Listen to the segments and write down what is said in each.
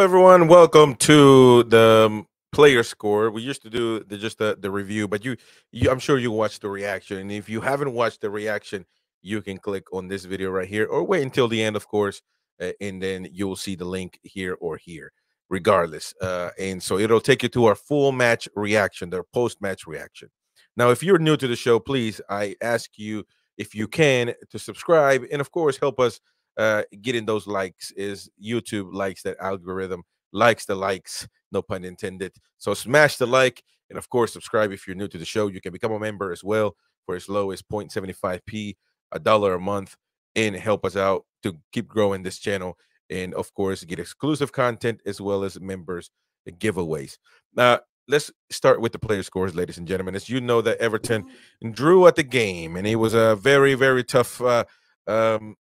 everyone. Welcome to the player score. We used to do the review, but I'm sure you watched the reaction. And if you haven't watched the reaction, you can click on this video right here, or wait until the end, of course, and then you'll see the link here or here, regardless. And so it'll take you to our full match reaction, their post match reaction. Now, if you're new to the show, please, I ask you if you can to subscribe and, of course, help us getting those likes. Is YouTube likes that algorithm, likes the likes, no pun intended. So smash the like, and of course subscribe if you're new to the show. You can become a member as well for as low as 0.75p, $1 a month, and help us out to keep growing this channel, and of course get exclusive content as well as members giveaways. Now let's start with the player scores, ladies and gentlemen. As you know, that Everton drew at the game, and it was a very tough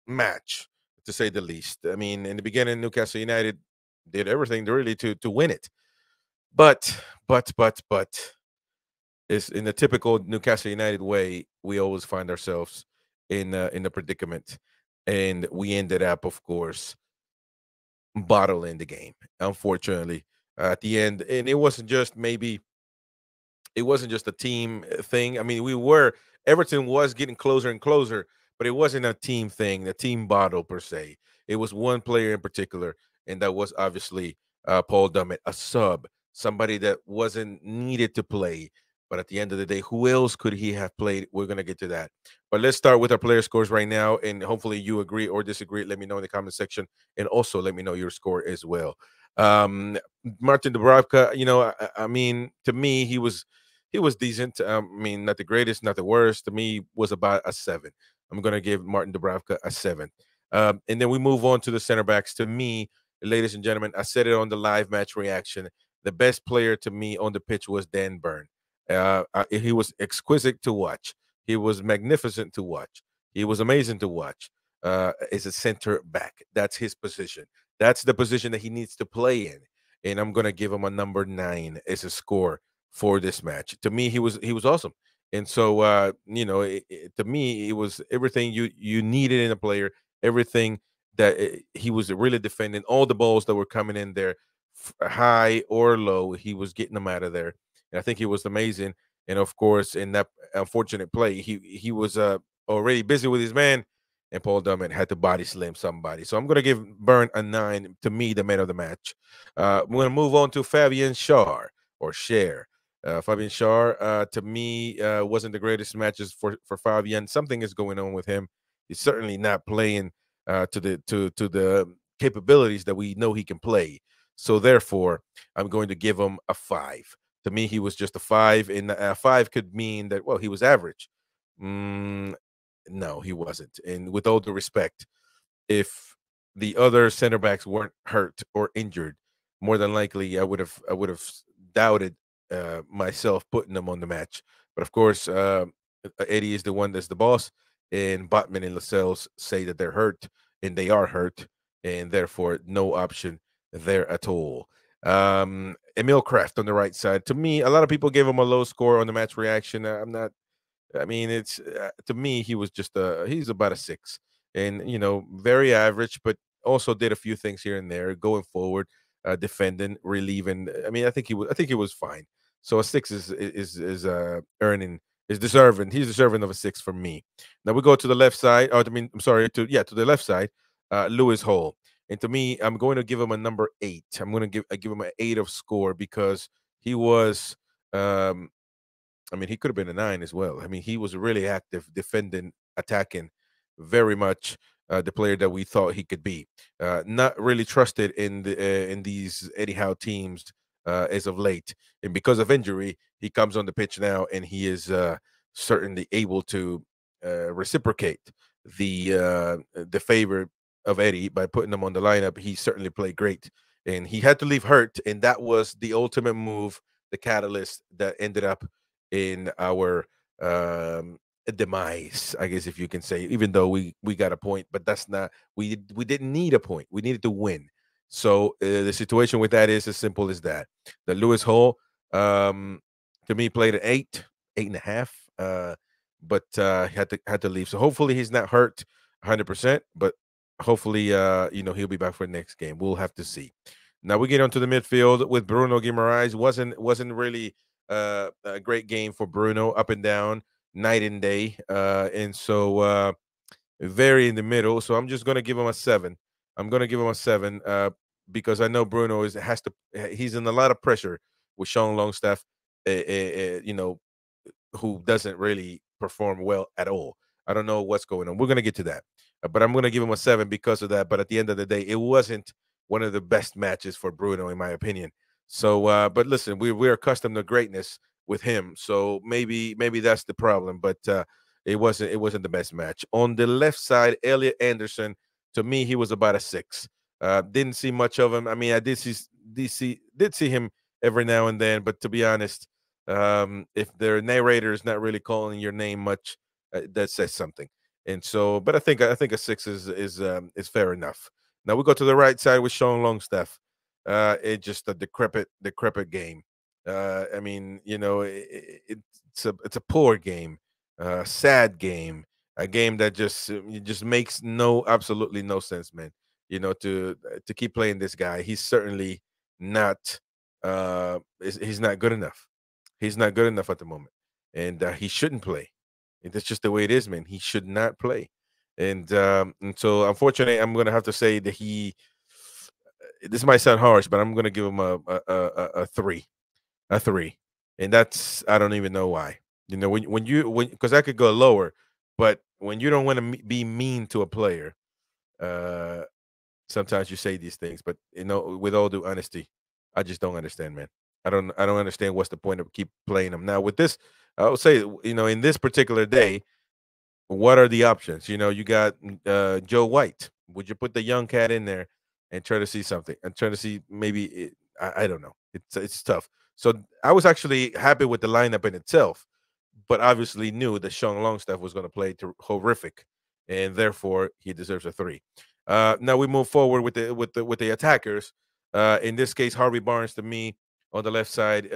match, to say the least. I mean, in the beginning, Newcastle United did everything really to win it, but it's in the typical Newcastle United way. We always find ourselves in a predicament, and we ended up, of course, bottling the game. Unfortunately, at the end, and it wasn't just a team thing. I mean, Everton was getting closer and closer, but it wasn't a team thing, a team bottle per se. It was one player in particular, and that was obviously Paul Dummett, a sub, somebody that wasn't needed to play. But at the end of the day, who else could he have played? We're going to get to that. But let's start with our player scores right now, and hopefully you agree or disagree. Let me know in the comment section, and also let me know your score as well. Martin Dubravka, I mean, to me, he was decent. I mean, not the greatest, not the worst. To me, was about a 7. I'm going to give Martin Dubravka a 7. And then we move on to the center backs. To me, ladies and gentlemen, I said it on the live match reaction. The best player to me on the pitch was Dan Burn. He was exquisite to watch. He was magnificent to watch. He was amazing to watch. As a center back, that's his position. That's the position that he needs to play in. And I'm going to give him a number 9 as a score for this match. To me, he was awesome. And so to me, it was everything you needed in a player, everything that he was really defending. All the balls that were coming in there, high or low, he was getting them out of there. And I think he was amazing. And of course, in that unfortunate play, he was already busy with his man, and Paul Dummett had to body slam somebody. So I'm going to give Burn a 9. To me, the man of the match. We're going to move on to Fabian Schär, or Share. Fabian Schär, to me, wasn't the greatest matches for Fabian. Something is going on with him. He's certainly not playing to the capabilities that we know he can play. So therefore, I'm going to give him a 5. To me, he was just a 5, and a 5 could mean that, well, he was average. No, he wasn't. And with all due respect, if the other center backs weren't hurt or injured, more than likely I would have doubted myself putting them on the match. But of course, Eddie is the one that's the boss, and Botman and Lascelles say that they're hurt, and they are hurt, and therefore no option there at all. Emil Kraft on the right side. To me, a lot of people gave him a low score on the match reaction. I'm not. I mean, it's to me, he was just he's about a 6, and very average, but also did a few things here and there going forward, defending, relieving. I mean, I think he was fine. So a 6 is earning, is deserving. He's deserving of a 6 for me. Now we go to the left side. Oh, I mean, I'm sorry, to the left side, Lewis Hall. And to me, I'm going to give him a number 8. I'm going to give him an 8 of score, because he was I mean, he could have been a 9 as well. I mean, he was really active, defending, attacking, very much the player that we thought he could be. Not really trusted in these Eddie Howe teams as of late, and because of injury, he comes on the pitch now, and he is certainly able to reciprocate the favor of Eddie by putting him on the lineup. He certainly played great, and he had to leave hurt, and that was the ultimate move, the catalyst that ended up in our demise, I guess, if you can say, even though we got a point, but that's not, we didn't need a point. We needed to win. So the situation with that is as simple as that. The Lewis Hall, to me, played an 8, 8.5, but had to leave. So hopefully he's not hurt 100%, but hopefully he'll be back for the next game. We'll have to see. Now we get onto the midfield with Bruno Guimaraes. Wasn't really a great game for Bruno, up and down, night and day, and so very in the middle. So I'm just gonna give him a 7. I'm gonna give him a 7 because I know Bruno is has to. He's in a lot of pressure with Sean Longstaff. You know, who doesn't really perform well at all. I don't know what's going on. We're gonna get to that, but I'm gonna give him a 7 because of that. But at the end of the day, it wasn't one of the best matches for Bruno, in my opinion. So, but listen, we're accustomed to greatness with him, so maybe that's the problem. But it wasn't the best match. On the left side, Elliot Anderson, to me, he was about a 6. Didn't see much of him. I mean, I did see him every now and then, but to be honest, if their narrator is not really calling your name much, that says something. And so, but I think a 6 is fair enough. Now we go to the right side with Sean Longstaff. It's just a decrepit game. I mean, it's a poor game, sad game, a game that just makes absolutely no sense, man. To keep playing this guy, he's certainly not. He's not good enough. He's not good enough at the moment, and he shouldn't play. And that's just the way it is, man. He should not play, and so unfortunately, I'm gonna have to say that he. This might sound harsh, but I'm gonna give him a 3, a 3, and that's I don't even know why. When because I could go lower, but when you don't want to be mean to a player, uh, sometimes you say these things. But with all due honesty, I just don't understand, man. I don't understand what's the point of keep playing them. Now with this, I would say, in this particular day, what are the options? You got Joe White. Would you put the young cat in there and try to see something and try to see maybe I don't know. It's tough. So I was actually happy with the lineup in itself, but obviously knew that Sean Longstaff was going to play horrific, and therefore he deserves a 3. Now we move forward with the attackers. In this case, Harvey Barnes to me on the left side,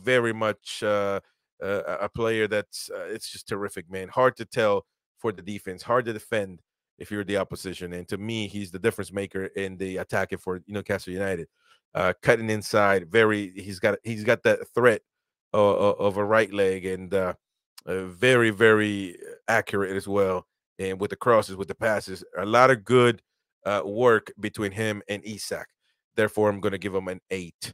very much a player that's it's just terrific, man. Hard to tell for the defense, hard to defend if you're the opposition, and to me, he's the difference maker in the attacking for Newcastle United. Cutting inside, he's got that threat of a right leg, and very, very accurate as well. And with the crosses, with the passes, a lot of good work between him and Isak. Therefore, I'm going to give him an 8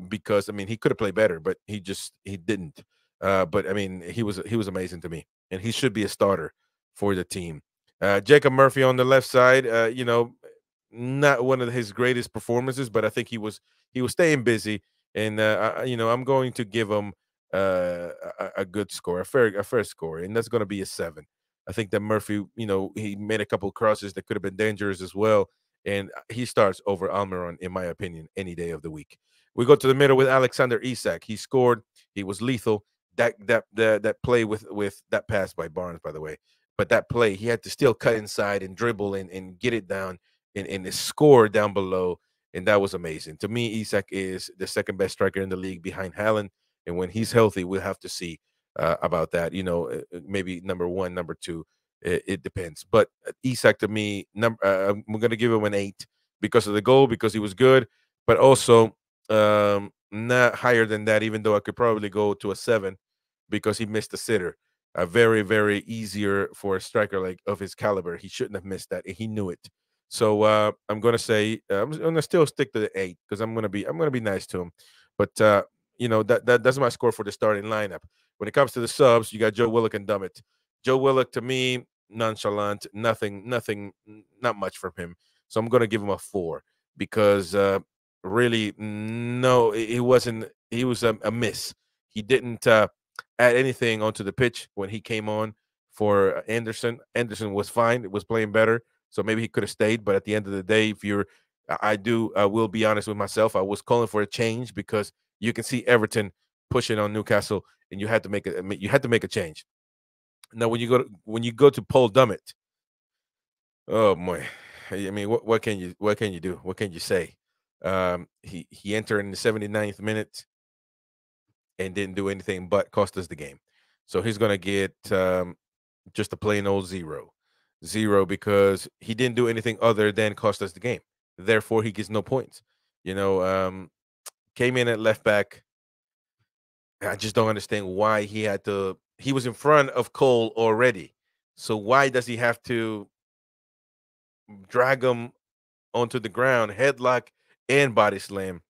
because I mean he could have played better, but he didn't. But I mean he was amazing to me, and he should be a starter for the team. Jacob Murphy on the left side, not one of his greatest performances, but I think he was staying busy, and I'm going to give him a good score, a fair score, and that's going to be a 7. I think that Murphy, he made a couple of crosses that could have been dangerous as well, and he starts over Almiron in my opinion any day of the week. We go to the middle with Alexander Isak. He scored. He was lethal. That play with that pass by Barnes, by the way, but that play he had to still cut inside and dribble and get it down and score down below, and that was amazing. To me, Isak is the second best striker in the league behind Haaland, and when he's healthy, we'll have to see about that. Maybe number one, number two. It depends. But Isak to me, I'm going to give him an 8 because of the goal, because he was good, but also not higher than that. Even though I could probably go to a 7 because he missed a sitter. Very, very easier for a striker like of his caliber. He shouldn't have missed that, and he knew it. So I'm gonna say I'm gonna still stick to the 8 because I'm gonna be nice to him. But that's my score for the starting lineup. When it comes to the subs, you got Joe Willock and Dummett. Joe Willock to me nonchalant, nothing, not much from him. So I'm gonna give him a 4 because really no, he wasn't. He was a miss. He didn't add anything onto the pitch when he came on for Anderson. Anderson was fine. It was playing better. So maybe he could have stayed. But at the end of the day, if you're, I will be honest with myself. I was calling for a change because you can see Everton pushing on Newcastle, and you had to make a change. Now, when you go to Paul Dummett, oh boy, I mean, what can you do? What can you say? He entered in the 79th minute and didn't do anything but cost us the game. So he's gonna get just a plain old 0, 0 because he didn't do anything other than cost us the game. Therefore, he gets no points. Came in at left back. I just don't understand why he had to. He was in front of Cole already, so why does he have to drag him onto the ground, headlock and body slam?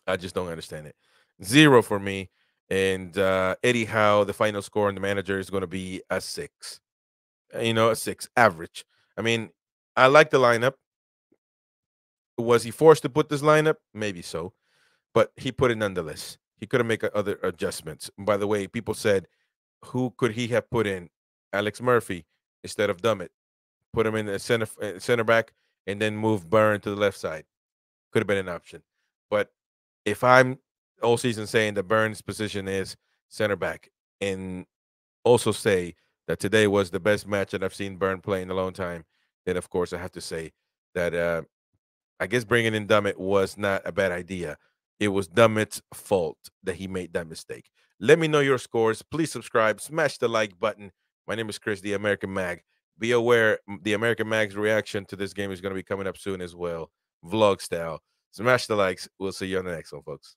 I just don't understand it. 0 for me. And Eddie Howe, the final score on the manager is going to be a 6. A 6 average. I mean, I like the lineup. Was he forced to put this lineup? Maybe so, but he put it nonetheless. He could have made other adjustments. By the way, people said, who could he have put in? Alex Murphy instead of Dummett. Put him in the center back and then move Byrne to the left side. Could have been an option. But if I'm all season saying that Byrne's position is center back and also say that today was the best match that I've seen Byrne play in a long time, then of course I have to say that I guess bringing in Dummett was not a bad idea. It was Dummett's fault that he made that mistake. Let me know your scores. Please subscribe. Smash the like button. My name is Chris, the American Mag. Be aware, the American Mag's reaction to this game is going to be coming up soon as well, vlog style. Smash the likes. We'll see you on the next one, folks.